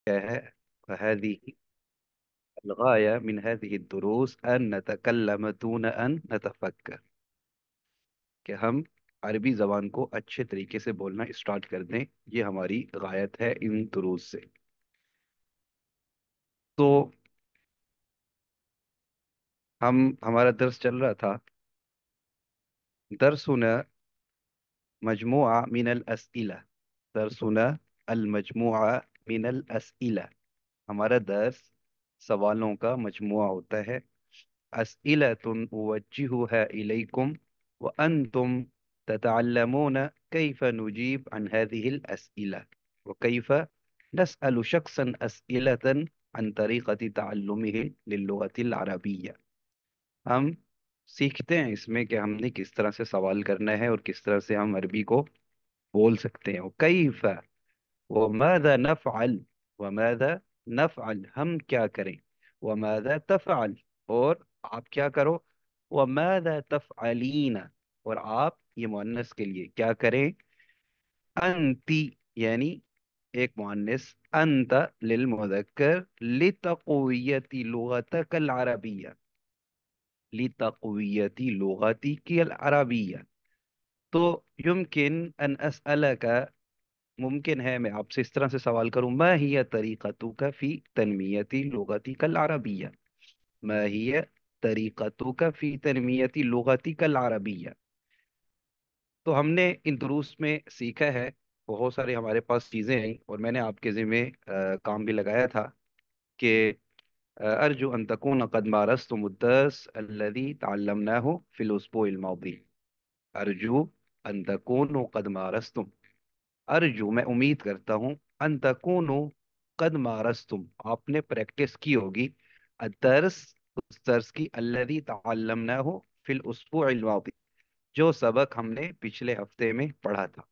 है هذه الغاية من هذه الدروس أن نتكلم دون أن نتفكر کہ ہم عربی زبان کو اچھے طریقے سے بولنا اسٹارٹ کر دیں. یہ ہماری غایت ہے ان دروس سے. تو ہمارا درس چل رہا تھا. درسنا مجموعة من الأسئلة. درسنا المجموعة من الأسئلة. ہمارا درس سوالوں کا مجموعہ ہوتا ہے. أسئلة أوجهها إليكم وأنتم تتعلمون كيف نجيب عن هذه الأسئلة وكيف نسأل شخصا أسئلة عن طريقة تعلمه للغة العربية. ہم سیکھتے ہیں اس میں کہ ہم نے کس طرح سے سوال کرنا ہے اور کس طرح سے ہم عربی کو بول سکتے ہیں. کیف وماذا نفعل. وماذا نفعل ہم کیا کریں. وماذا تفعل اور آپ کیا کرو. وماذا تفعلین اور آپ یہ مؤنث کے لیے کیا کریں. انتی یعنی ایک مؤنث. انت للمذکر لتقویت لغتک العربیہ. لتقویت لغتک العربیہ. تو یمکن ان اسألک ممکن ہے میں آپ سے اس طرح سے سوال کروں. ما ہی طریقتک فی تنمیت لغتک العربیہ. ما ہی طریقتک فی تنمیت لغتک العربیہ. تو ہم نے ان دروس میں سیکھا ہے. بہت سارے ہمارے پاس چیزیں ہیں اور میں نے آپ کے ذمہ کام بھی لگایا تھا کہ ارجو ان تکون قد مارستم الدرس الذي تعلمناه في الاسبوع الماضي. ارجو ان تکونوا قد مارستم. ارجو میں امید کرتا ہوں. ان تکونوا قد مارستم آپ نے پریکٹس کی ہوگی. الدرس اس درس کی الذي تعلمناه في الاسبوع الماضي جو سبق ہم نے پچھلے ہفتے میں پڑھا تھا.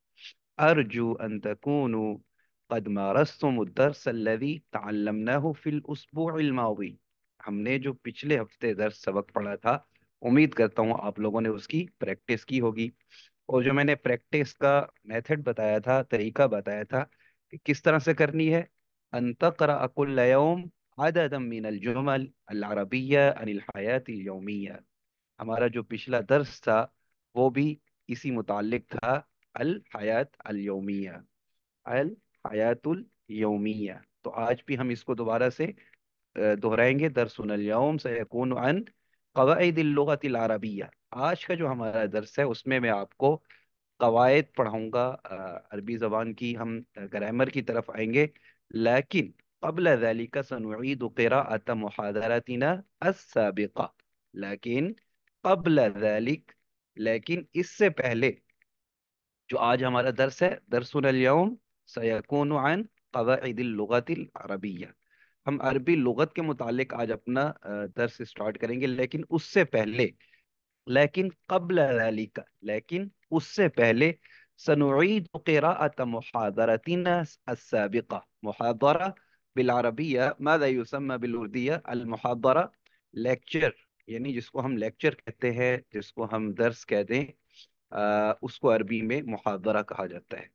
ارجو ان تکونوا قد مارستم الدرس الذي تعلمناه في الاسبوع الماضي. ہم نے جو پچھلے ہفتے درس سبق پڑھا تھا امید کرتا ہوں آپ لوگوں نے اس کی پریکٹس کی ہوگی. اور جو میں نے پریکٹس کا میتھڈ بتایا تھا طریقہ بتایا تھا کہ کس طرح سے کرنی ہے. ان تقرأ كل يوم عددا من الجمل العربية عن الحياة اليومية. ہمارا جو پچھلا درس تھا وہ بھی اسی متعلق تھا. الحیات الیومیہ. الحیات الیومیہ. تو آج بھی ہم اس کو دوبارہ سے دہرائیں گے. درسنا اليوم سيكون عن قواعد اللغة العربية. آج کا جو ہمارا درس ہے اس میں آپ کو قواعد پڑھاؤں گا عربی زبان کی. ہم گرامر کی طرف آئیں گے لیکن قبل ذلك سنعيد قراءة محاضراتنا السابقة. لیکن قبل ذلك لیکن اس سے پہلے جو آج ہمارا درس ہے درسنا اليوم سيكون عن قواعد اللغة العربية. ہم عربی لغت کے متعلق آج اپنا درس اسٹارٹ کریں گے لیکن اس سے پہلے لیکن قبل ذلك لیکن اس سے پہلے سنعيد قراءة محاضرتنا السابقة. محاضرة بالعربية ماذا يسمى بالأردية. المحاضرة لیکچر یعنی جس کو ہم لیکچر کہتے ہیں جس کو ہم درس کہتے ہیں اس کو عربی میں محاضرہ کہا جاتا ہے.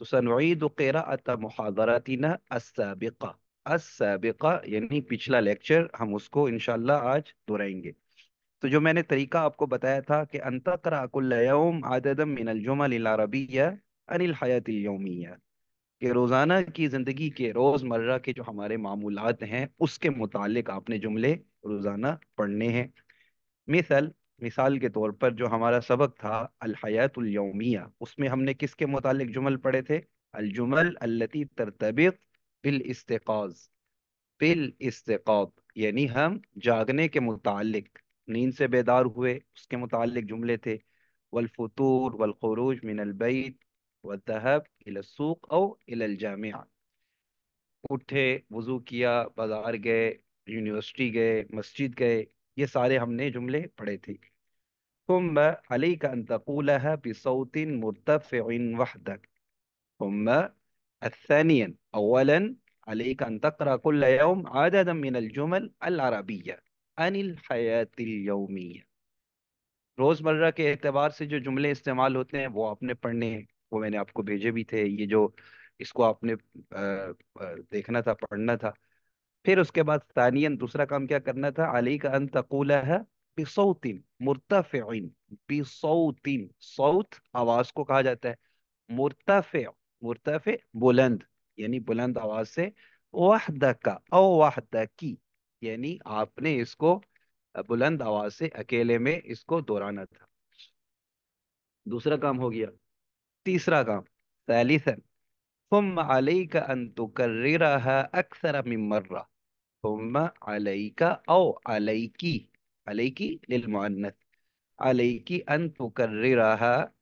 تو سنعيد قراءة محاضراتنا السابقة. السابقة یعنی پچھلا لیکچر ہم اس کو انشاءاللہ آج دہرائیں گے. تو جو میں نے طریقہ آپ کو بتایا تھا کہ ان تقرأ كل يوم عددا من الجمل العربية عن الحياة اليومية کہ روزانہ کی زندگی کے روزمرہ کے جو ہمارے معمولات ہیں اس کے متعلق آپ نے جملے روزانہ پڑھنے ہیں. مثال کے طور پر جو ہمارا سبق تھا الحیات الیومیہ اس میں ہم نے کس کے متعلق جمل پڑھے تھے. الجمل التي ترتبط بالاستيقاظ. بالاستيقاظ یعنی ہم جاگنے کے متعلق نیند سے بیدار ہوئے اس کے متعلق جملے تھے. والفطور والخروج من البيت والذهاب الى السوق او الى الجامعة. اٹھے وضو کیا بازار گئے یونیورسٹی گئے مسجد گئے یہ سارے ہم نے جملے پڑھے تھے. ثم عليك أن تقولها بصوت مرتفع وحدك. ثم الثانيا أولا عليك أن تقرأ كل يوم عددا من الجمل العربية عن الحياة اليومية. روزمرہ کے اعتبار سے جو جملے استعمال ہوتے ہیں وہ آپ نے پڑھنے ہیں. وہ میں نے آپ کو بھیجے بھی تھے. یہ جو इसको आपने देखना था, पढ़ना था। फिर उसके बाद तानियन दूसरा काम क्या करना था, अलैका अन तक़ूलहा बिसौतिन मुर्तफ़िइन, बिसौतिन, सौत आवाज को कहा जाता है, मुर्तफ़ि, मुर्तफ़ि बुलंद, यानी बुलंद आवाज से, वहदका औ वहदकी, यानी आपने इसको बुलंद आवाज से अकेले में इसको दोहराना था। दूसरा काम हो गया। तीसरा काम, ثالثا ثم عليك أن تكررها أكثر من مرة، ثم عليك أو عليك، عليك للمؤنث، عليك أن تكررها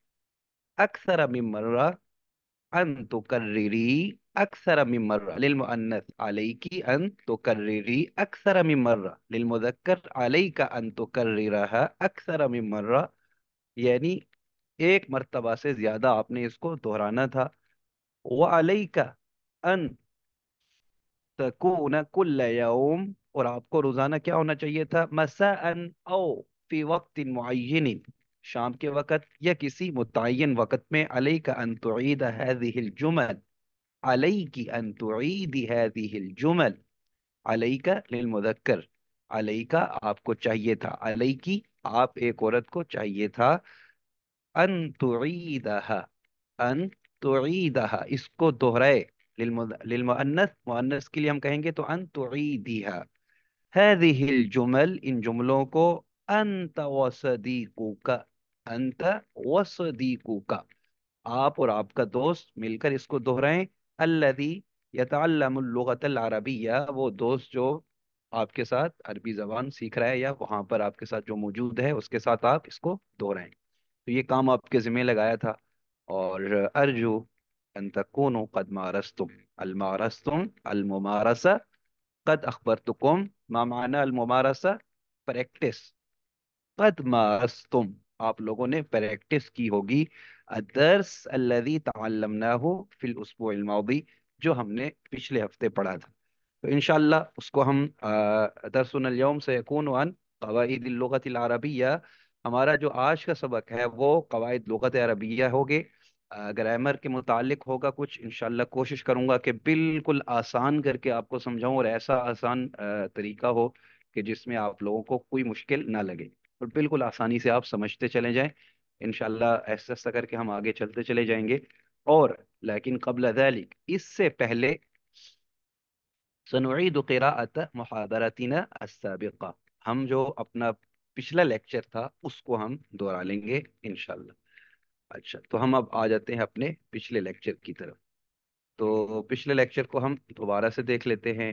أكثر من مرة، أن تكرري أكثر من مرة للمؤنث، عليك أن تكرري أكثر من مرة للمذكر، عليك أن تكررها أكثر من مرة، यानी एक मर्तबा से ज्यादा आपने इसको दोहराना था। वअलैका अन तकून कुल्ल यौम, और आपको रोजाना क्या होना चाहिए था, मसाअन औ फी वक्त मुअय्यन, शाम के वक्त या किसी मुतय्यन वक्त में। अलैका अन तुईद हादिहिल जुमल, अलैकी अन तुईदी हादिहिल जुमल, अलैका लिलमुज़क्कर, अलैका आपको चाहिए था, अलैकी आप एक औरत को चाहिए था, अन तुईदहा, अन तुईदहा इसको दोहराए, लिलमुअन्नस, मुअन्नस के लिए हम कहेंगे तो अन तुईदिहा, हादिहिल जुमल इन जुमलों को, अंत वसदीकुका, अंत वसदीकुका आप और आपका दोस्त मिलकर इसको दोहराएं। अल्लदी यतअल्लमुल लुगतल अरबिय्या, वो दोस्त जो आपके साथ अरबी जबान सीख रहा है या वहां पर आपके साथ जो मौजूद है उसके साथ आप इसको दोहराएं। तो ये काम आपके जिम्मे लगाया था। और अर्जू अन तकूनु कद मारस्तुम, अल मारस्तुम अल मुमारसा, कद अखबरतुकुम, मा माना अल मुमारसा, प्रैक्टिस, कद मारस्तुम आप लोगों ने प्रैक्टिस की होगी, अदर्स अल्लज़ी तअल्लमनाहु फिल उसबुअल मादी, जो हमने पिछले हफ्ते पढ़ा था। तो इंशाअल्लाह उसको हम दरसुन अल यौम सयकून अन क़वाइद लुगत अल अरबिय्या, हमारा जो आज का सबक है वो क़वाइद लुगत अरबिय्या होगे, ग्रामर के मुतालिक होगा कुछ। इंशाअल्लाह कोशिश करूंगा कि बिल्कुल आसान करके आपको समझाऊं, और ऐसा आसान तरीका हो कि जिसमें आप लोगों को कोई मुश्किल ना लगे, और बिल्कुल आसानी से आप समझते चले जाएं। इंशाअल्लाह ऐसा ऐसा करके हम आगे चलते चले जाएंगे। और लेकिन कबल ज़ालिक, इससे पहले, सनुईदु क़िराअत मुहादरतिना अस्साबिक़ा, हम जो अपना पिछला लेक्चर था उसको हम दोहरा लेंगे इंशाअल्लाह। अच्छा, तो हम अब आ जाते हैं अपने पिछले लेक्चर की तरफ। तो पिछले लेक्चर को हम दोबारा से देख लेते हैं।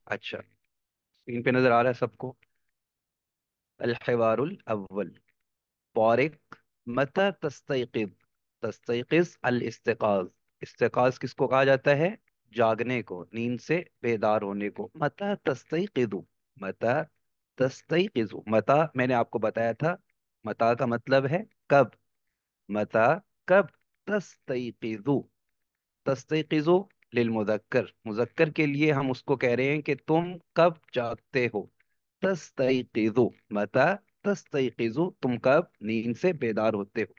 अच्छा, स्क्रीन पे नजर आ रहा है सबको। अल हिवारुल अव्वल, तारिक मता तस्तयक़िज़, तस्तयक़िज़ अल इस्तिक़ाज़, इस्तिक़ाज़ किसको कहा जाता है, जागने को, नींद से बेदार होने को। मता तस्तयक़िज़ु, मता तस्तयक़िज़ु, मता मैंने आपको बताया था, मता का मतलब है कब, मता कब, तस्तयक़िज़ु, तस्तयक़िज़ु लिलमुज़क्कर, मुज़क्कर के लिए हम उसको कह रहे हैं कि तुम कब जागते हो। तस्तयक़िज़ु मता, तस्तयक़िज़ु तुम कब नींद से बेदार होते हो।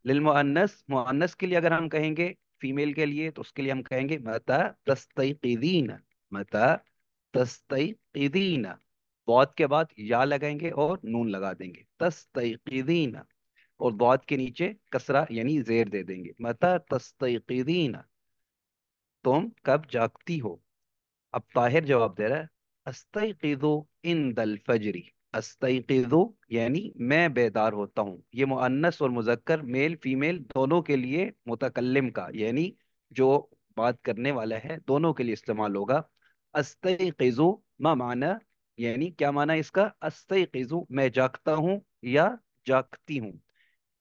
लिलमुअन्नस, मुअन्नस के लिए अगर हम कहेंगे, फीमेल के लिए, तो उसके लिए हम कहेंगे मता तस्तयक़िज़ीन, मता तस्तयक़िज़ीन, बहुत के बाद या लगाएंगे और नून लगा देंगे, तस्तयक़िज़ीन, और दौद के नीचे कसरा यानी जेर दे देंगे, मता तस्तयक़िज़ीन तुम कब जागती हो। अब ताहिर जवाब दे रहा है, अस्तयक़िज़ु इंदल फजरी, अस्तयक़िज़ु यानी मैं बेदार होता हूँ। ये मुअन्नस और मुज़क्कर, मेल फीमेल दोनों के लिए, मुतकल्लिम का यानी जो बात करने वाला है, दोनों के लिए इस्तेमाल होगा। अस्तयक़िज़ु मा माना, यानी क्या माना इसका, अस्तयक़िज़ु मैं जागता हूँ या जागती हूँ।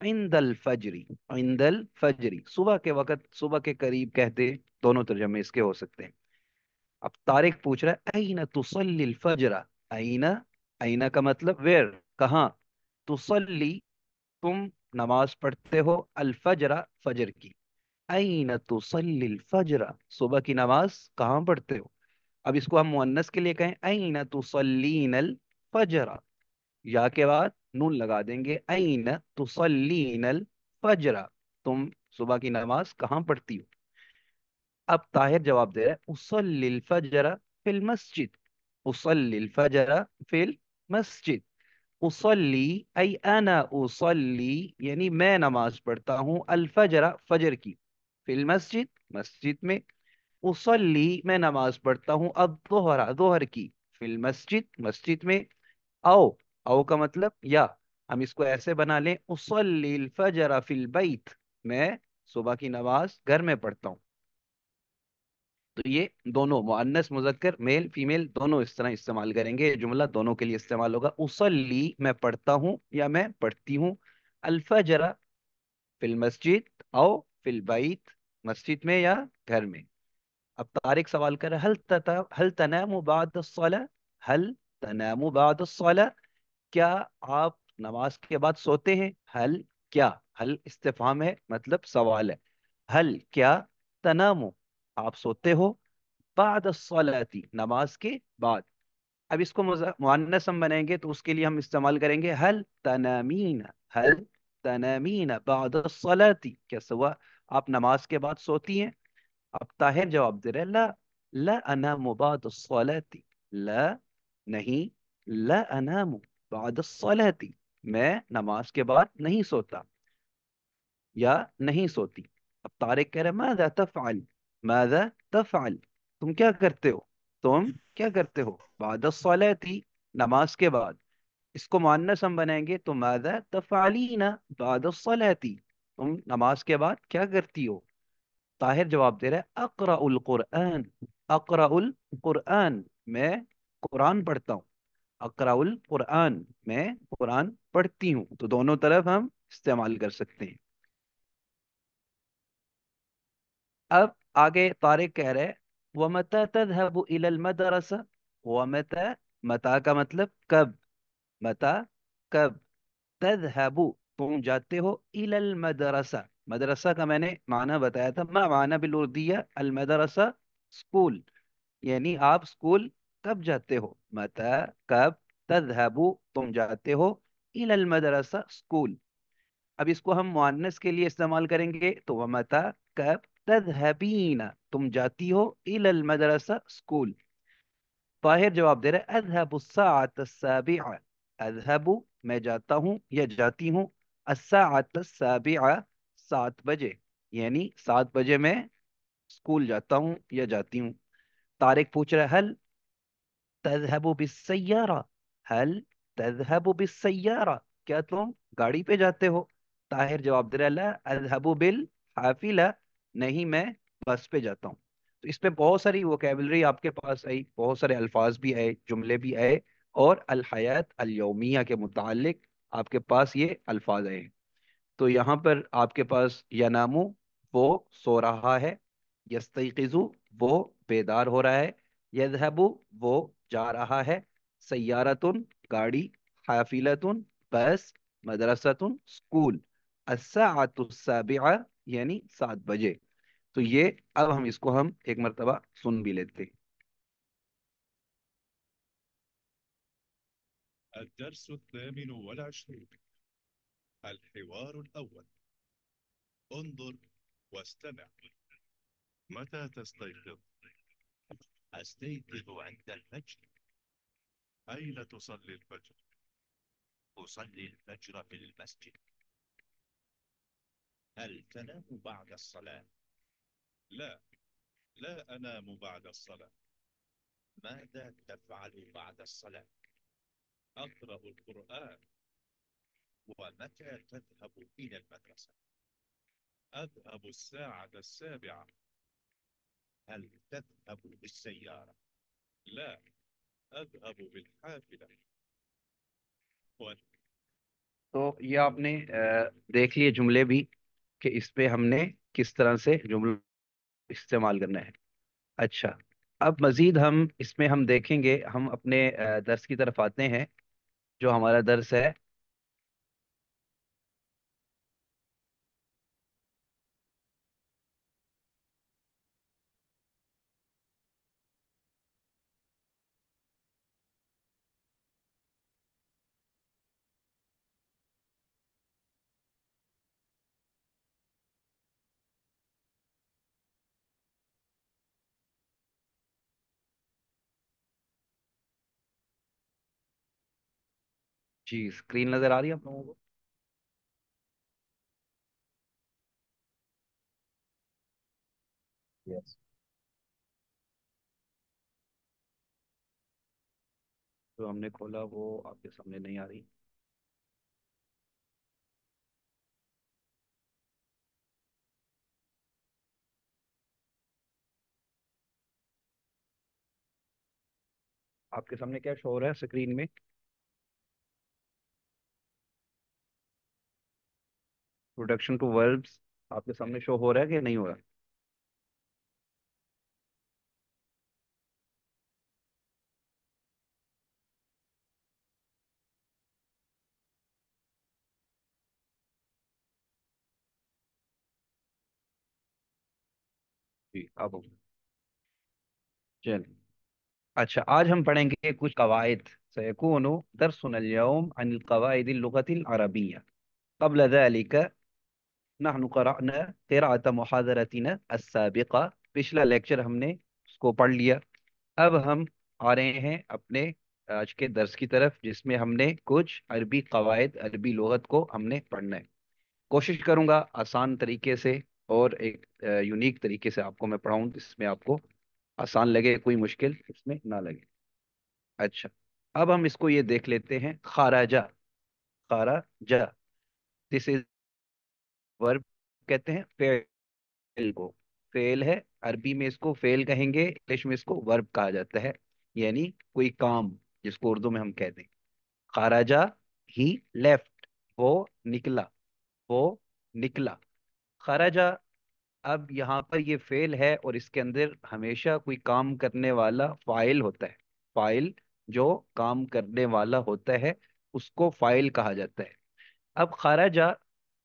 इंदल फजरी, इंदल फजरी सुबह के वक्त, सुबह के करीब कहते, दोनों तर्जमे इसके हो सकते हैं। अब तारिक पूछ रहा है, अईना तुसल्लिल फजरा, अईना, अईना का मतलब वेयर, कहाँ, तुसल्ली तुम नमाज पढ़ते हो, अल फजरा फजर की, अईना तुसल्लिल फजरा सुबह की नमाज कहाँ पढ़ते हो। अब इसको हम मुअन्नस के लिए कहें, अईना तुसल्लीनल फजरा, या के बाद नून लगा देंगे, अईना तुसल्लीनल फजरा, तुम सुबह की नमाज कहाँ पढ़ती हो? अब ताहिर जवाब दे रहा है, उसल्लिल फजर फिल मस्जिद। उसल्लिल फजर फिल मस्जिद। उसल्ली आई अना उसल्ली, यानी मैं नमाज पढ़ता हूँ, अल फजर फजर की, फिल मस्जिद मस्जिद में। उसल्ली मैं नमाज पढ़ता हूँ, अब दोहरा दोहर की, फिल मस्जिद मस्जिद में। आओ, आओ का मतलब या, हम इसको ऐसे बना लें, उसल्लिल फजर फिल बैत, मैं सुबह की नमाज घर में पढ़ता हूँ। तो ये दोनों मुअन्नस मुजक्कर मेल फीमेल दोनों इस तरह इस्तेमाल करेंगे, ये जुमला दोनों के लिए इस्तेमाल होगा। उसल्ली मैं पढ़ता हूँ या मैं पढ़ती हूँ, अल फजर फिल मस्जिद, आओ फिल बैत मस्जिद में या घर में। अब तारिक सवाल कर रहा है, हल तनामु बाद अस्सला, हल तनामु बाद अस्सला, क्या आप नमाज के बाद सोते हैं? हल, क्या, हल इस्तिफाम है मतलब सवाल है। हल क्या, तनामु आप सोते हो, बाद अस्सलाती नमाज के बाद। अब इसको मुअन्नस हम बनाएंगे तो उसके लिए हम इस्तेमाल करेंगे हल तनामीन। हल तनामीन बाद अस्सलाती, क्या सुबह आप नमाज के बाद सोती हैं? अब ताहिर जवाब दे रहे हैं, ला, ला अनामु बाद अस्सलाती, ला नहीं, ला अनामु बाद अस्सलाती, मैं नमाज के बाद नहीं सोता या नहीं सोती। अब तारिक कह रहे हैं, माज़ा तफ़अल, माज़ा तफ़अल, तुम क्या करते हो, तुम क्या करते हो, बाद अस्सलाती नमाज के बाद। इसको मुअन्नस हम बनाएंगे तो माज़ा तफ़अलीना बाद अस्सलाती, तुम नमाज के बाद क्या करती हो? ताहिर जवाब दे रहा है, अक़रउल कुरआन, अक़रउल कुरआन, मैं कुरान पढ़ता हूँ। अक़रउल कुरआन, मैं कुरान पढ़ती हूँ। तो दोनों तरफ हम इस्तेमाल कर सकते हैं। अब आगे तारिक कह रहे हैं, वमता तذهب इलल मदरसा, वमता, मता का मतलब कब, मता कब, तذهب तुम जाते हो, इलल मदरसा, मदरसा का मैंने माना बताया था, मा माना बिल उर्दिया अल मदरसा, स्कूल, यानी आप स्कूल कब जाते हो, मता कब, तذهب तुम जाते हो, इलल मदरसा स्कूल। अब इसको हम मुअन्नस के लिए इस्तेमाल करेंगे तो वह मता कब, तذهبीन तुम जाती हो, इलल मदरसा स्कूल। ताहिर जवाब दे रहे हैं, अज़हबु अस्साअत अस्साबिआ, अज़हबु मैं जाता हूँ या जाती हूँ, अस्साअत अस्साबिआ 7 बजे, यानी 7 बजे मैं स्कूल जाता हूँ या जाती हूँ। तारिक पूछ रहा है, हल तذهب बिस्सय्यारा, हल तذهب बिस्सय्यारा, क्या तुम गाड़ी पे जाते हो? ताहिर जवाब दे रहा है, ला अज़हबु बिल हाफिला, नहीं मैं बस पे जाता हूँ। तो इस पे बहुत सारी वोकेबलरी आपके पास आई, बहुत सारे अल्फाज भी आए, जुमले भी आए, और अल हयात अल यौमिया के मुतालिक आपके पास ये अल्फाज आए। तो यहाँ पर आपके पास यनामु, वो सो रहा है, यस्तयक़िज़ु वो बेदार हो रहा है, यज़हबु वो जा रहा है, सय्यारतुन गाड़ी, हाफिलतुन बस, मदरसतुन स्कूल, अस्साअतु साबिआ यानी 7 बजे। तो ये अब हम इसको हम एक मर्तबा सुन भी लेते हैं। الدرس الثامن والعشرون. الحوار الأول. انظر واستمع. متى تستيقظ؟ أستيقظ عند الفجر. أين تصلي الفجر؟ أصلي الفجر في المسجد. هل تنام بعد الصلاة؟ لا، لا أنام بعد الصلاة. ماذا تفعل بعد الصلاة؟ أقرأ القرآن. ومتى تذهب إلى المدرسة؟ أذهب الساعة 7. هل تذهب بالسيارة؟ لا، أذهب بالحافلة. तो ये आपने देख लिए जुमले भी, कि इस पे हमने किस तरह से जुमला इस्तेमाल करना है। अच्छा, अब मजीद हम इसमें हम देखेंगे, हम अपने दर्स की तरफ आते हैं। जो हमारा दर्स है, जी, स्क्रीन नजर आ रही है आप लोगों को? यस। जो हमने खोला वो आपके सामने नहीं आ रही। आपके सामने क्या शो हो रहा है स्क्रीन में? प्रोडक्शन टू वर्ब्स आपके सामने शो हो रहा है कि नहीं हो रहा? जी, अब चल। अच्छा, आज हम पढ़ेंगे कुछ कवायद। सयकूनु दरसुना अल-यौम अनिल कवाइद अल-लुगत अल-अरबिय्या। قبل ذلك نحن قرأنا قراءة محاضرتنا السابقة। पिछला लेक्चर हमने उसको पढ़ लिया। अब हम आ रहे हैं अपने आज के दर्स की तरफ, जिसमें हमने कुछ अरबी कवायद, अरबी लुगत को हमने पढ़ना है। कोशिश करूंगा आसान तरीके से और एक यूनिक तरीके से आपको मैं पढ़ाऊं, जिसमें आपको आसान लगे, कोई मुश्किल इसमें ना लगे। अच्छा, अब हम इसको ये देख लेते हैं। खाराजा, खाराजा, दिस इज वर्ब कहते हैं फेल को। फेल है, अरबी में इसको फेल कहेंगे, इंग्लिश में इसको वर्ब कहा जाता है, यानी कोई काम, जिसको उर्दू में हम कहते हैं। खाराजा, ही लेफ्ट, वो निकला, वो निकला। खाराजा। अब यहाँ पर ये फेल है और इसके अंदर हमेशा कोई काम करने वाला फाइल होता है। फाइल, जो काम करने वाला होता है, उसको फाइल कहा जाता है। अब खराजा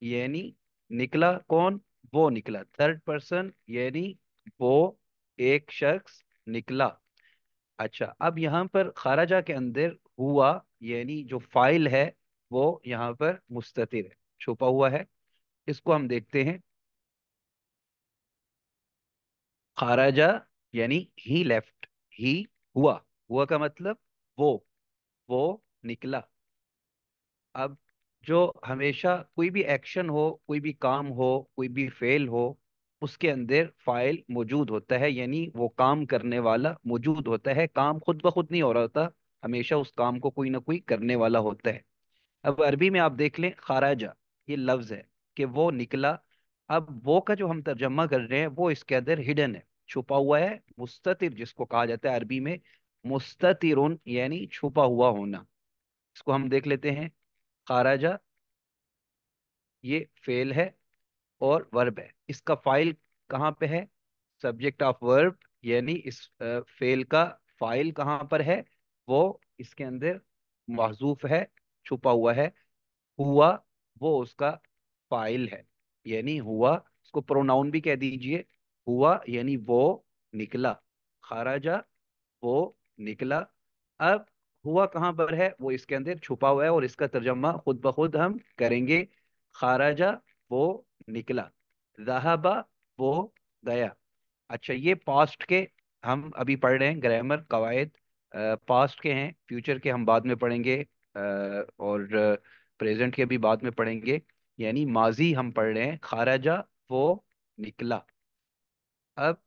यानी निकला कौन? वो निकला, थर्ड पर्सन, यानी वो एक शख्स निकला। अच्छा, अब यहाँ पर खराजा के अंदर हुआ यानी जो फाइल है, वो यहाँ पर मुस्ततिर है, छुपा हुआ है। इसको हम देखते हैं। खराजा यानी ही लेफ्ट, ही हुआ, हुआ का मतलब वो वो निकला। अब जो हमेशा कोई भी एक्शन हो, कोई भी काम हो, कोई भी फेल हो, उसके अंदर फाइल मौजूद होता है, यानी वो काम करने वाला मौजूद होता है। काम खुद ब खुद नहीं हो रहा होता, हमेशा उस काम को कोई ना कोई करने वाला होता है। अब अरबी में आप देख लें, खाराजा ये लफ्ज है कि वो निकला। अब वो का जो हम तर्जमा कर रहे हैं, वो इसके अंदर हिडन है, छुपा हुआ है। मुस्ततिर जिसको कहा जाता है अरबी में, मुस्ततिरुन यानी छुपा हुआ होना। इसको हम देख लेते हैं। खाराजा ये फेल है और वर्ब है। इसका फाइल कहाँ पे है? सब्जेक्ट ऑफ वर्ब, यानी इस फेल का फाइल कहाँ पर है? वो इसके अंदर महजूफ है, छुपा हुआ है। हुआ, वो उसका फाइल है, यानी हुआ। इसको प्रोनाउन भी कह दीजिए। हुआ यानी वो निकला। खाराजा, वो निकला। अब हुआ कहाँ पर है? वो इसके अंदर छुपा हुआ है और इसका तर्जमा खुद ब खुद हम करेंगे। खाराजा, वो निकला। ज़हाबा, वो गया। अच्छा, ये पास्ट के हम अभी पढ़ रहे हैं, ग्रामर कवायद पास्ट के हैं, फ्यूचर के हम बाद में पढ़ेंगे, और प्रेजेंट के भी बाद में पढ़ेंगे। यानी माजी हम पढ़ रहे हैं। खाराजा, वो निकला। अब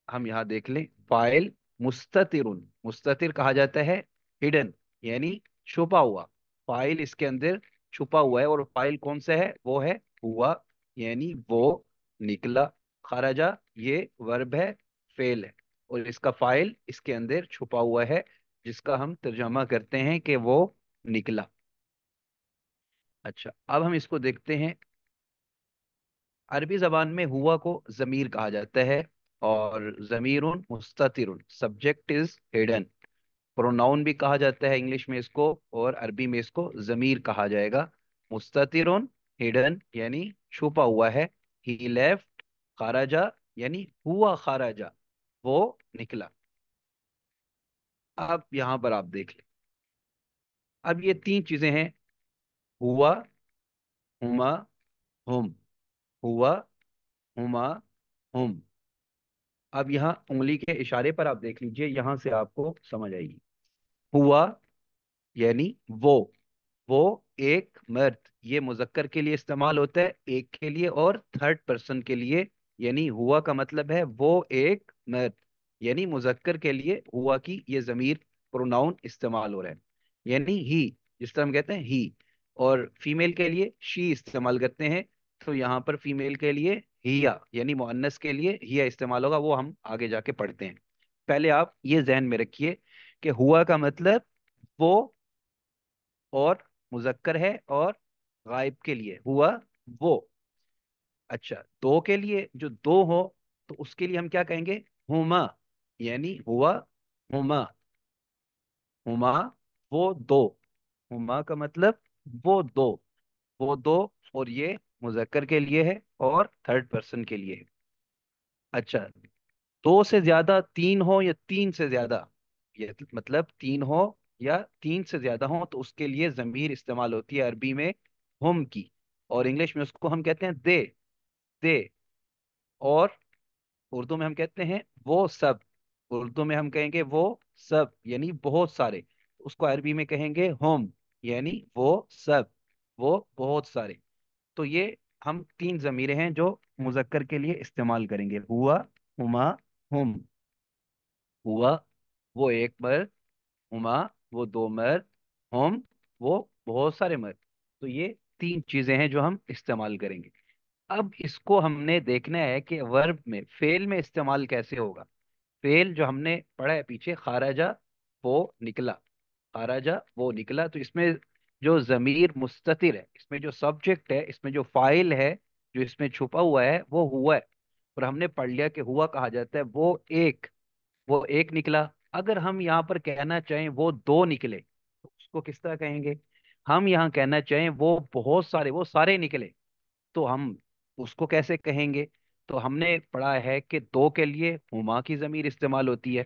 हम यहाँ देख लें, फाइल मुस्ततिरुन, मुस्ततिर कहा जाता है हिडन, यानी छुपा हुआ। फाइल इसके अंदर छुपा हुआ है और फाइल कौन सा है? वो है हुआ, यानी वो निकला। खराजा ये वर्ब है, फेल है, और इसका फाइल इसके अंदर छुपा हुआ है, जिसका हम तर्जमा करते हैं कि वो निकला। अच्छा, अब हम इसको देखते हैं। अरबी जबान में हुआ को जमीर कहा जाता है, और जमीरुन मुस्ततिरुन, सब्जेक्ट इज हिडन। प्रोनाउन भी कहा जाता है इंग्लिश में इसको, और अरबी में इसको जमीर कहा जाएगा। मुस्ततिरुन हिडन यानी छुपा हुआ है। ही लेफ्ट। खाराजा यानी हुआ खाराजा, वो निकला। अब यहां पर आप देख लें। अब ये तीन चीजें हैं, हुआ, हुमा, हुम। हुआ, हुमा, हुम। अब यहाँ उंगली के इशारे पर आप देख लीजिए, यहां से आपको समझ आएगी। हुआ यानी वो, वो एक मर्द, ये मुजक्कर के लिए इस्तेमाल होता है, एक के लिए और थर्ड पर्सन के लिए। यानी हुआ का मतलब है वो एक मर्द, यानी मुजक्कर के लिए हुआ की ये जमीर प्रोनाउन इस्तेमाल हो रहा है, यानी ही, जिस तरह हम कहते हैं ही। और फीमेल के लिए शी इस्तेमाल करते हैं, तो यहाँ पर फीमेल के लिए हिया, यानी मुअन्नस के लिए हिया इस्तेमाल होगा, वो हम आगे जाके पढ़ते हैं। पहले आप ये जहन में रखिए कि हुआ का मतलब वो, और मुजक्कर है, और गायब के लिए हुआ वो। अच्छा, दो के लिए, जो दो हो, तो उसके लिए हम क्या कहेंगे? हुमा, यानी हुआ हुमा, हुमा वो दो। हुमा का मतलब वो दो, वो दो, और ये मुजक्कर के लिए है और थर्ड पर्सन के लिए है। अच्छा, दो से ज्यादा तीन हो या तीन से ज्यादा, ये मतलब तीन हो या तीन से ज्यादा हो, तो उसके लिए जमीर इस्तेमाल होती है अरबी में हम की, और इंग्लिश में उसको हम कहते हैं दे, दे। और उर्दू में हम कहते हैं वो सब, उर्दू में हम कहेंगे वो सब, यानी बहुत सारे। उसको अरबी में कहेंगे हम, यानी वो सब, वो बहुत सारे। तो ये हम तीन जमीरें हैं जो मुजक्कर के लिए इस्तेमाल करेंगे: हुआ, हुमा, हुम। हुआ वो एक मर्द, हुमा वो दो मर्द, हम वो बहुत सारे मर्द। तो ये तीन चीजें हैं जो हम इस्तेमाल करेंगे। अब इसको हमने देखना है कि वर्ब में, फेल में इस्तेमाल कैसे होगा। फेल जो हमने पढ़ा है पीछे, खाराजा वो निकला, खाराजा वो निकला, तो इसमें जो जमीर मुस्ततिर है, इसमें जो सब्जेक्ट है, इसमें जो फाइल है, जो इसमें छुपा हुआ है, वो हुआ है। और हमने पढ़ लिया कि हुआ कहा जाता है वो एक, वो एक निकला। अगर हम यहाँ पर कहना चाहें वो दो निकले, तो उसको किस तरह कहेंगे? हम यहाँ कहना चाहें वो बहुत सारे, वो सारे निकले, तो हम उसको कैसे कहेंगे? तो हमने पढ़ा है कि दो के लिए हुमा की जमीर इस्तेमाल होती है,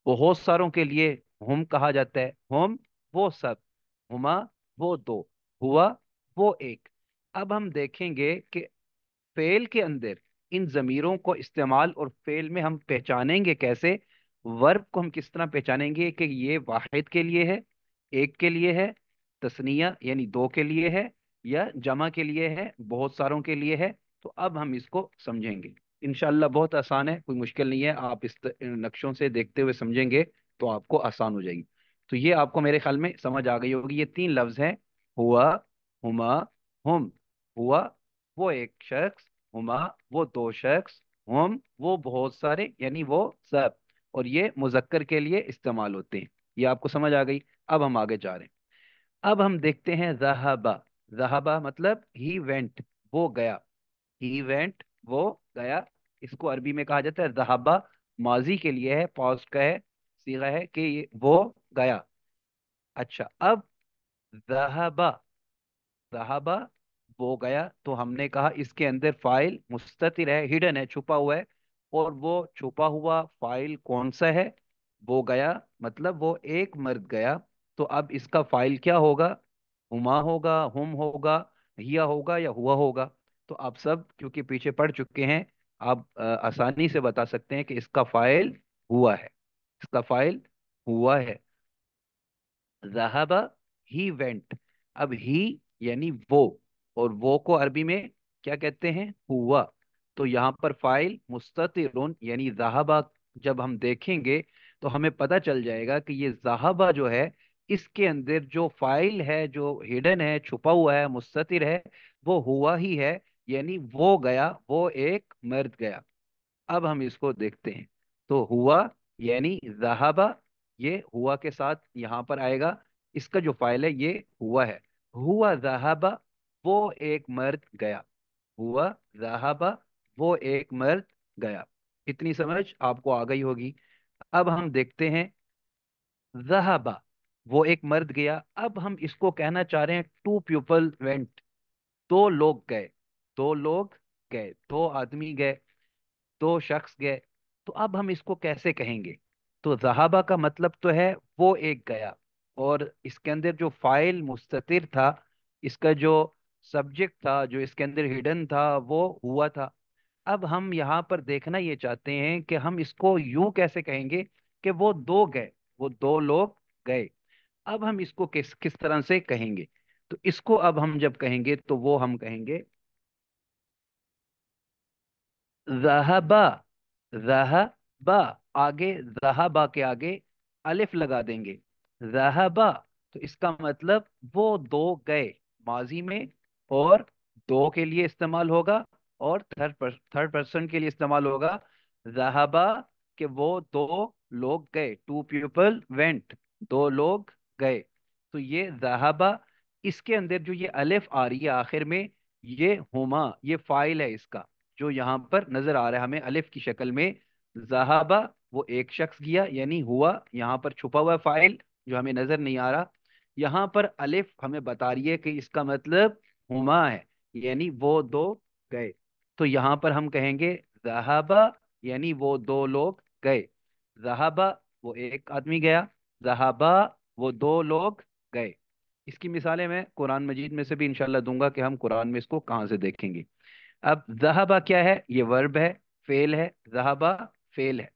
बहुत सारों के लिए हुम कहा जाता है, हुम वो सब, हुमा वो दो, हुआ वो एक। अब हम देखेंगे कि फेल के अंदर इन जमीरों को इस्तेमाल, और फेल में हम पहचानेंगे कैसे, वर्ब को हम किस तरह पहचानेंगे कि ये वाहिद के लिए है, एक के लिए है, तस्निया यानी दो के लिए है, या जमा के लिए है, बहुत सारों के लिए है। तो अब हम इसको समझेंगे। इंशाल्लाह बहुत आसान है, कोई मुश्किल नहीं है, आप इस नक्शों से देखते हुए समझेंगे तो आपको आसान हो जाएगी। तो ये आपको मेरे ख्याल में समझ आ गई होगी। ये तीन लफ्ज हैं: हुआ, हुमा, हुम। हुआ वो एक शख्स, हुमा वो दो शख्स, हम वो बहुत सारे, यानी वो सब। और ये मुजक्कर के लिए इस्तेमाल होते हैं। ये आपको समझ आ गई। अब हम आगे जा रहे हैं। अब हम देखते हैं जहाबा। जहाबा मतलब ही वेंट, वो गया, ही वेंट वो गया। इसको अरबी में कहा जाता है जहाबा, माजी के लिए है, पास्ट का है, सीगा है कि वो गया। अच्छा, अब जहाबा, जहाबा वो गया, तो हमने कहा इसके अंदर फाइल मुस्ततिर है, हिडन है, छुपा हुआ है। और वो छुपा हुआ फाइल कौन सा है? वो गया, मतलब वो एक मर्द गया। तो अब इसका फाइल क्या होगा? हुमा होगा, हुम होगा, हिया होगा, या हुआ होगा? तो आप सब क्योंकि पीछे पढ़ चुके हैं, आप आसानी से बता सकते हैं कि इसका फाइल हुआ है, इसका फाइल हुआ है। जहाबा ही वेंट। अब ही यानी वो, और वो को अरबी में क्या कहते हैं? हुआ। तो यहाँ पर फाइल मुस्ततिरुन यानी जहाबा, जब हम देखेंगे तो हमें पता चल जाएगा कि ये जहाबा जो है, इसके अंदर जो फाइल है, जो हिडन है, छुपा हुआ है, मुस्ततिर है, वो हुआ ही है। यानी वो गया, वो एक मर्द गया। अब हम इसको देखते हैं। तो हुआ यानी जहाबा, ये हुआ के साथ यहाँ पर आएगा, इसका जो फाइल है ये हुआ है। हुआ जहाबा वो एक मर्द गया, हुआ जहाबा वो एक मर्द गया। इतनी समझ आपको आ गई होगी। अब हम देखते हैं जहाबा वो एक मर्द गया। अब हम इसको कहना चाह रहे हैं टू पीपल वेंट, दो लोग गए, दो लोग गए, दो आदमी गए, दो शख्स गए। तो अब हम इसको कैसे कहेंगे? तो जहाबा का मतलब तो है वो एक गया, और इसके अंदर जो फाइल मुस्ततिर था, इसका जो सब्जेक्ट था, जो इसके अंदर हिडन था, वो हुआ था। अब हम यहाँ पर देखना ये चाहते हैं कि हम इसको यूं कैसे कहेंगे कि वो दो गए, वो दो लोग गए। अब हम इसको किस किस तरह से कहेंगे? تو اس کو اب ہم جب کہیں گے تو وہ ہم کہیں گے ذہبا. ذہبا آگے، ذہبا کے آگے الف لگا دیں گے. ذہبا تو اس کا مطلب وہ دو گئے ماضی میں، اور دو کے لیے استعمال ہوگا، اور تھرڈ پرسن کے لیے استعمال ہوگا. ذہبا کہ وہ دو لوگ گئے. ٹو پیپل وینٹ، دو لوگ گئے. تو یہ ذہبا، اس کے اندر جو یہ الف آ رہی ہے آخر میں، یہ ہما، یہ فائل ہے اس کا، جو یہاں پر نظر آ رہا ہے ہمیں الف کی شکل میں. ذہابہ وہ ایک شخص گیا، یعنی ہوا یہاں پر چھپا ہوا فائل جو ہمیں نظر نہیں آ رہا. یہاں پر الف ہمیں بتا رہی ہے کہ اس کا مطلب ہما ہے، یعنی وہ دو گئے. تو یہاں پر ہم کہیں گے ذہابہ یعنی وہ دو لوگ گئے. ذہابہ وہ ایک آدمی گیا، ذہابہ وہ دو لوگ گئے. اس کی مثالیں میں قرآن مجید میں سے بھی انشاءاللہ دوں گا کہ ہم قرآن میں اس کو کہاں سے دیکھیں گے. اب ذہبہ کیا ہے؟ یہ ورب ہے، فعل ہے. ذہبہ فعل ہے،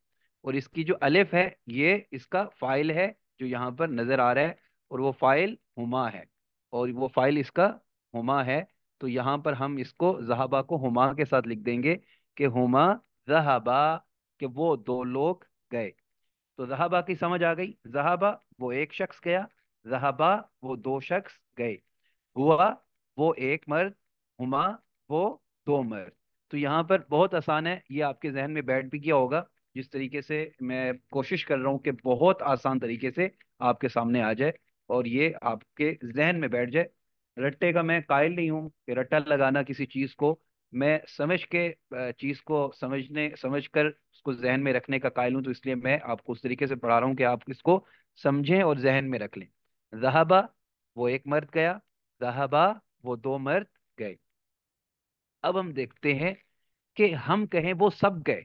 اور اس کی جو الف ہے یہ اس کا فائل ہے جو یہاں پر نظر آ رہا ہے، اور وہ فائل ہما ہے، اور وہ فائل اس کا ہما ہے. تو یہاں پر ہم اس کو ذہبہ کو ہما کے ساتھ لکھ دیں گے کہ ہما ذہبہ، کہ وہ دو لوگ گئے. تو ذہبہ کی سمجھ آ گئی. ذہبہ وہ ایک شخص گیا، ذہبہ وہ دو شخص گئے. ہوا وہ ایک مرد، ہما وہ دو مرد. تو یہاں پر بہت آسان ہے، یہ آپ کے ذہن میں بیٹھ بھی گیا ہوگا. جس طریقے سے میں کوشش کر رہا ہوں کہ بہت آسان طریقے سے آپ کے سامنے آ جائے اور یہ آپ کے ذہن میں بیٹھ جائے. رٹے کا میں قائل نہیں ہوں کہ رٹا لگانا کسی چیز کو، میں سمجھ کے چیز کو سمجھ کر اس کو ذہن میں رکھنے کا قائل ہوں. تو اس لیے میں آپ کو اس طریقے سے پڑھا رہا ہوں کہ آپ اس کو سمجھیں اور ذہن میں رکھ لیں. ذہبہ وہ ایک مرد گیا، ذہبہ وہ دو مرد گئے. اب ہم دیکھتے ہیں کہ ہم کہیں وہ سب گئے،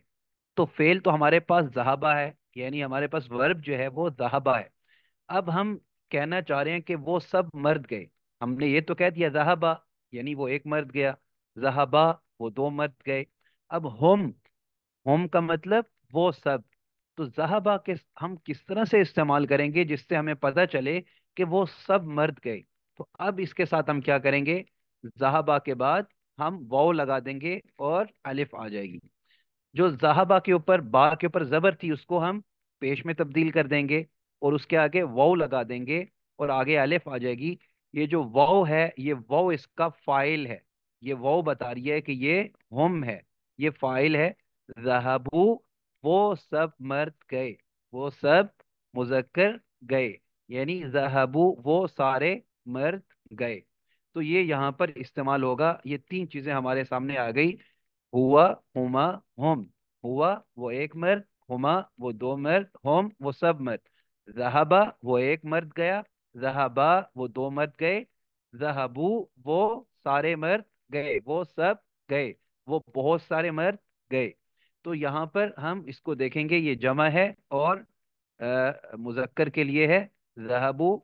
تو فعل تو ہمارے پاس ذہبہ ہے، یعنی ہمارے پاس ورب جو ہے وہ ذہبہ ہے. اب ہم کہنا چاہ رہے ہیں کہ وہ سب مرد گئے. ہم نے یہ تو کہہ دیا ذہبہ یعنی وہ ایک مرد گیا، ذہبہ وہ دو مرد گئے. اب ہوم کا مطلب وہ سب. تو ذہبہ کے ہم کس طرح سے استعمال کریں گے جس سے ہمیں پتہ چلے کہ وہ سب مرد گئے. تو اب اس کے ساتھ ہم کیا کریں گے؟ ذہبہ کے بعد ہم واو لگا دیں گے اور الف آ جائے گی. جو ذہبہ کے اوپر با کے اوپر زبر تھی اس کو ہم پیش میں تبدیل کر دیں گے، اور اس کے آگے واو لگا دیں گے اور آگے الف آ جائے گی. یہ جو واو ہے یہ واو اس کا فائل ہے. یہ واو بتا رہی ہے کہ یہ ہم ہے، یہ فائل ہے. ذہبو وہ سب مرد گئے، وہ سب مذکر گئے، یعنی ذہبو وہ سارے مرد گئے. تو یہ یہاں پر استعمال ہوگا. یہ تین چیزیں ہمارے سامنے آ گئی: ہوا، ہما، ہوم. ہوا وہ ایک مرد، ہما وہ دو مرد، ہوم وہ سب مرد. ذہبہ وہ ایک مرد گیا، ذہبہ وہ دو مرد گئے، ذہبو وہ سارے مرد گئے، وہ سب گئے، وہ بہت سارے مرد گئے. تو یہاں پر ہم اس کو دیکھیں گے، یہ جمع ہے اور مذکر کے لیے ہے. ذہبو،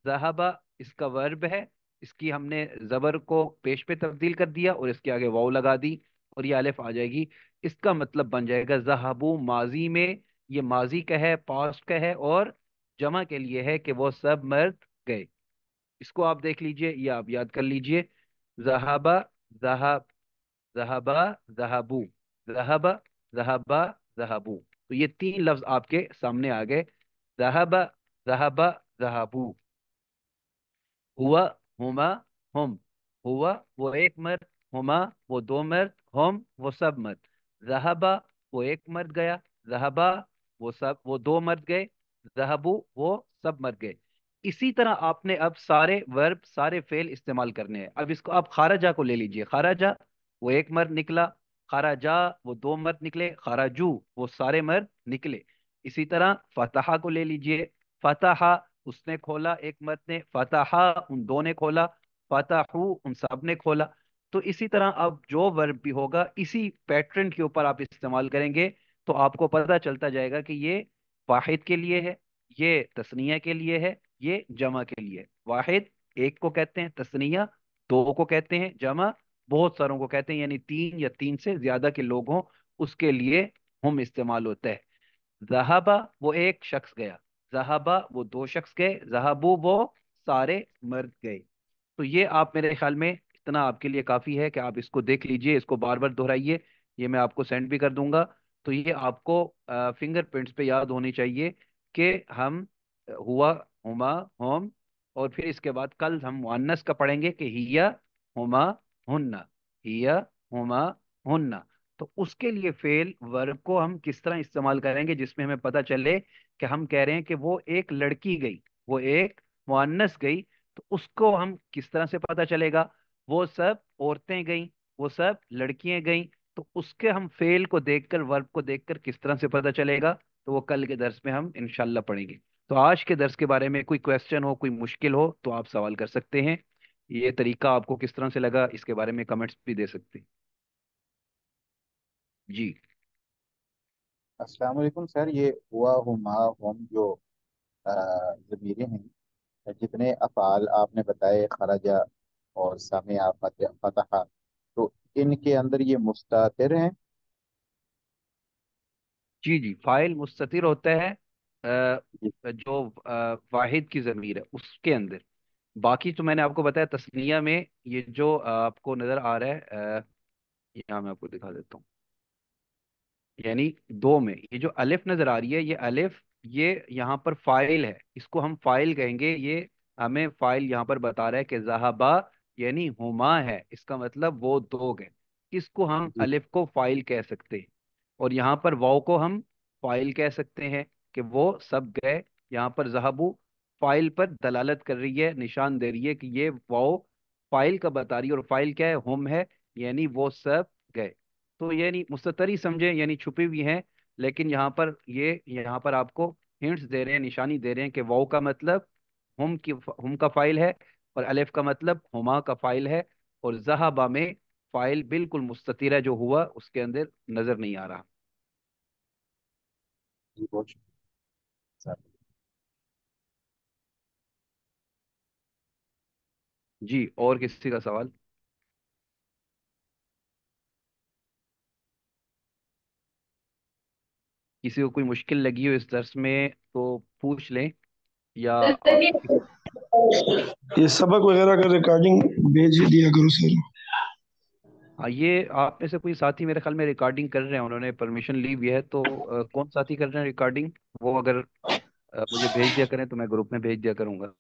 ذہبہ اس کا ورب ہے، اس کی ہم نے زبر کو پیش پہ تبدیل کر دیا اور اس کے آگے واو لگا دی اور یہ الف آ جائے گی. اس کا مطلب بن جائے گا ذہبو ماضی میں، یہ ماضی کا ہے، پاسٹ کا ہے، اور جمع کے لیے ہے کہ وہ سب مرد گئے. اس کو آپ دیکھ لیجئے یا آپ یاد کر لیجئے. ذہبہ، ذہب، ذہبہ، ذہبو، ذہبہ، ذہبہ، ذہبو. تو یہ تین لفظ آپ کے سامنے آ گئے: ذہبہ، ذہبہ، ذہبو. ہوا، ہما، ہم. ہوا وہ ایک مرد، ہما وہ دو مرد، ہم وہ سب مرد. ذہبہ وہ ایک مرد گیا، ذہبہ وہ دو مرد گئے، ذہبو وہ سب مرد گئے. اسی طرح آپ نے اب سارے ورب، سارے فعل استعمال کرنے ہیں. اب اس کو آپ خارجہ کو لے لیجئے. خارجہ وہ ایک مرد نکلا، خارجہ وہ دو مرد نکلے، خارجو وہ سارے مرد نکلے. اسی طرح فتحہ کو لے لیجئے. فتحہ اس نے کھولا ایک مرد نے، فتح ان دو نے کھولا، فتحو ان سب نے کھولا. تو اسی طرح اب جو ورب بھی ہوگا اسی پیٹرن کے اوپر آپ استعمال کریں گے تو آپ کو پتہ چلتا جائے گا کہ یہ واحد کے لیے ہے، یہ تثنیہ کے لیے ہے، یہ جمع کے لیے ہے. واحد ایک کو کہتے ہیں، تثنیہ دو کو کہتے ہیں، جمع بہت ساروں کو کہتے ہیں، یعنی تین یا تین سے زیادہ کے لوگ ہوں اس کے لیے ہم استعمال ہوتا ہے. ذہبہ وہ ایک شخص گیا، ذہبہ وہ دو شخص گئے، ذہبو وہ سارے مرد گئے. तो ये आप मेरे ख्याल में इतना आपके लिए काफ़ी है कि आप इसको देख लीजिए, इसको बार बार दोहराइए। ये मैं आपको सेंड भी कर दूंगा। तो ये आपको फिंगर प्रिंट्स पे याद होनी चाहिए कि हम हुआ, हुमा, होम, और फिर इसके बाद कल हम मुअन्नस का पढ़ेंगे कि हिया, हुमा, हुन्ना, हिया, हुमा, हुन्ना। तो उसके लिए फेल वर्ब को हम किस तरह इस्तेमाल करेंगे जिसमें हमें पता चले कि हम कह रहे हैं कि वो एक लड़की गई, वो एक मुअन्नस गई। तो उसको हम किस तरह से पता चलेगा? वो सब औरतें गईं, वो सब लड़कियां गईं। तो उसके हम फेल को देखकर, वर्ब को देखकर किस तरह से पता चलेगा? तो वो कल के दर्स में हम इंशाल्लाह पढ़ेंगे। तो आज के दर्स के बारे में कोई क्वेश्चन हो, कोई मुश्किल हो तो आप सवाल कर सकते हैं। ये तरीका आपको किस तरह से लगा, इसके बारे में कमेंट्स भी दे सकते हैं। जी। अस्सलाम वालेकुम सर। ये हुआ हुमा हम जो ज़मीरें हैं, जितने अफ़ाल आपने बताए, खराजा और सामिया, फतहा, तो इनके अंदर ये मुस्तातिर हैं। जी जी, फाइल मुस्ततिर होता है जी जो वाहिद की ज़मीर है उसके अंदर। बाकी तो मैंने आपको बताया तस्निया में, ये जो आपको नजर आ रहा है, यहाँ मैं आपको दिखा देता हूँ। यानी दो में ये जो अलिफ नजर आ रही है, ये अलिफ, ये यहाँ पर फाइल है, इसको हम फाइल कहेंगे। ये हमें फाइल यहाँ पर बता रहा है कि जहाबा यानी हुमा है, इसका मतलब वो दो गए। इसको हम जी अलिफ को फाइल कह सकते हैं। और यहाँ पर वाव को हम फाइल कह सकते हैं कि वो सब गए। यहाँ पर जहाबू फाइल पर दलालत कर रही है, निशान दे रही है कि ये वाव फाइल का बता रही है, और फाइल क्या है? हम है, यानी वो सब गए। तो यानी मुस्ततरी समझे, यानी छुपी हुई हैं। लेकिन यहाँ पर आपको हिंट्स दे रहे हैं, निशानी दे रहे हैं कि वाव का मतलब हम का फाइल है, और अलिफ का मतलब हुमा का फाइल है। और जहाबा में फाइल बिल्कुल मुस्ततिर है, जो हुआ उसके अंदर नजर नहीं आ रहा। जी, बहुत शुक्रिया सर। जी, और किसी का सवाल? किसी को कोई मुश्किल लगी हो इस दर्स में तो पूछ लें, या आप किसी। ये सबक वगैरह का रिकॉर्डिंग भेज दिया करो सर। हाँ, ये आप में से कोई साथी मेरे ख्याल में रिकॉर्डिंग कर रहे हैं, उन्होंने परमिशन ली हुई है। तो कौन साथी कर रहे हैं रिकॉर्डिंग? वो अगर मुझे भेज दिया करें तो मैं ग्रुप में भेज दिया करूंगा।